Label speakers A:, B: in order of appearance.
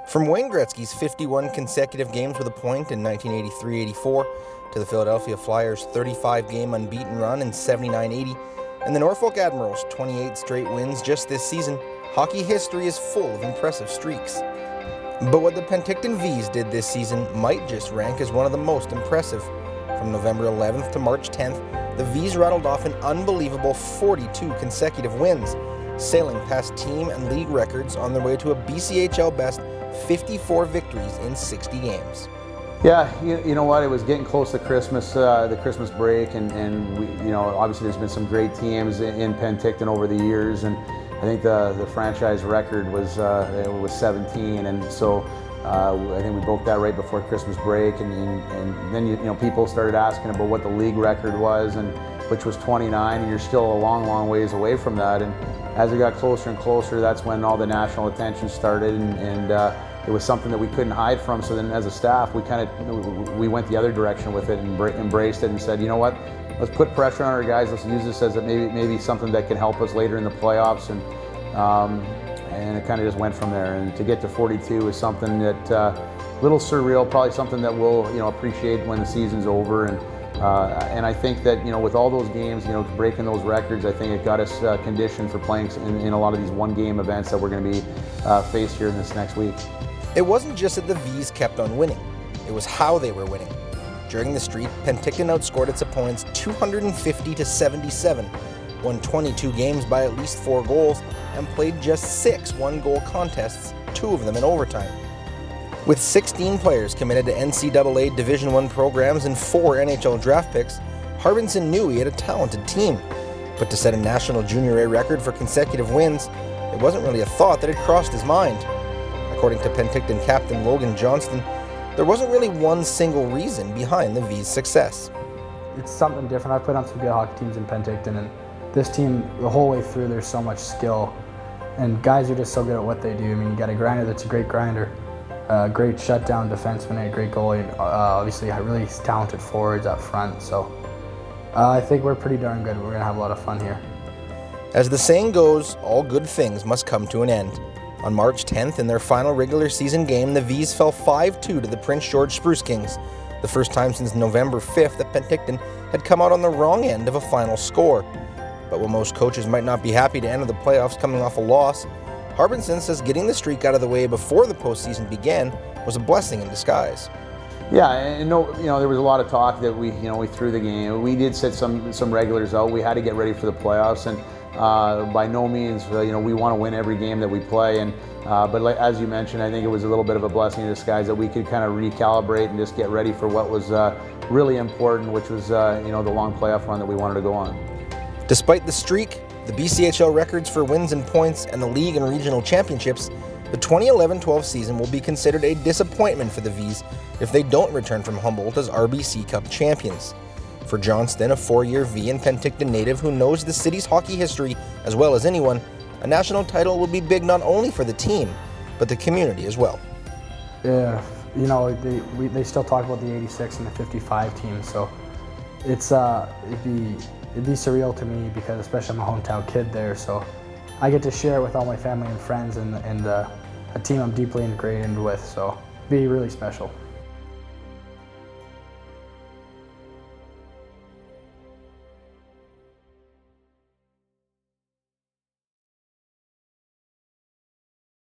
A: From Wayne Gretzky's 51 consecutive games with a point in 1983-84 to the Philadelphia Flyers' 35-game unbeaten run in 79-80 and the Norfolk Admirals' 28 straight wins just this season, hockey history is full of impressive streaks. But what the Penticton Vees did this season might just rank as one of the most impressive. From November 11th to March 10th, the Vees rattled off an unbelievable 42 consecutive wins, sailing past team and league records on their way to a BCHL best 54 victories in 60 games.
B: Yeah, you know what? It was getting close to Christmas, the Christmas break, and we, obviously there's been some great teams in Penticton over the years, and I think the franchise record was 17, and so I think we broke that right before Christmas break, and then people started asking about what the league record was, and which was 29, and you're still a long ways away from that. And as it got closer and closer, that's when all the national attention started, and it was something that we couldn't hide from. So then as a staff, we went the other direction with it and embraced it and said, you know what, let's put pressure on our guys, let's use this as maybe something that can help us later in the playoffs, and it kind of just went from there. And to get to 42 is something that a little surreal, probably something that we'll appreciate when the season's over. And I think that with all those games, breaking those records, I think it got us conditioned for playing in a lot of these one-game events that we're going to be faced here in this next week.
A: It wasn't just that the Vees kept on winning, it was how they were winning. During the streak, Penticton outscored its opponents 250-77, won 22 games by at least 4 goals, and played just 6 one-goal contests, 2 of them in overtime. With 16 players committed to NCAA Division I programs and 4 NHL draft picks, Harbinson knew he had a talented team. But to set a National Junior A record for consecutive wins, it wasn't really a thought that had crossed his mind. According to Penticton captain Logan Johnston, there wasn't really one single reason behind the Vees' success.
C: It's something different. I've played on some good hockey teams in Penticton, and this team, the whole way through, there's so much skill. And guys are just so good at what they do. I mean, you got a grinder that's a great grinder, a great shutdown defenseman, a great goalie, and obviously really talented forwards up front. So I think we're pretty darn good. We're going to have a lot of fun here.
A: As the saying goes, all good things must come to an end. On March 10th, in their final regular season game, the Vees fell 5-2 to the Prince George Spruce Kings, the first time since November 5th that Penticton had come out on the wrong end of a final score. But while most coaches might not be happy to enter the playoffs coming off a loss, Harbinson says getting the streak out of the way before the postseason began was a blessing in disguise.
B: Yeah, and there was a lot of talk that we threw the game. We did set some regulars out. We had to get ready for the playoffs, and by no means, we want to win every game that we play. And but as you mentioned, I think it was a little bit of a blessing in disguise that we could kind of recalibrate and just get ready for what was really important, which was the long playoff run that we wanted to go on.
A: Despite the streak, the BCHL records for wins and points, and the league and regional championships, the 2011-12 season will be considered a disappointment for the Vees if they don't return from Humboldt as RBC Cup champions. For Johnston, a 4-year V and Penticton native who knows the city's hockey history as well as anyone, a national title will be big not only for the team, but the community as well.
C: Yeah, they still talk about the 86 and the 55 team, so it'd be surreal to me because especially I'm a hometown kid there, so I get to share it with all my family and friends and a team I'm deeply integrated with, so it'd be really special.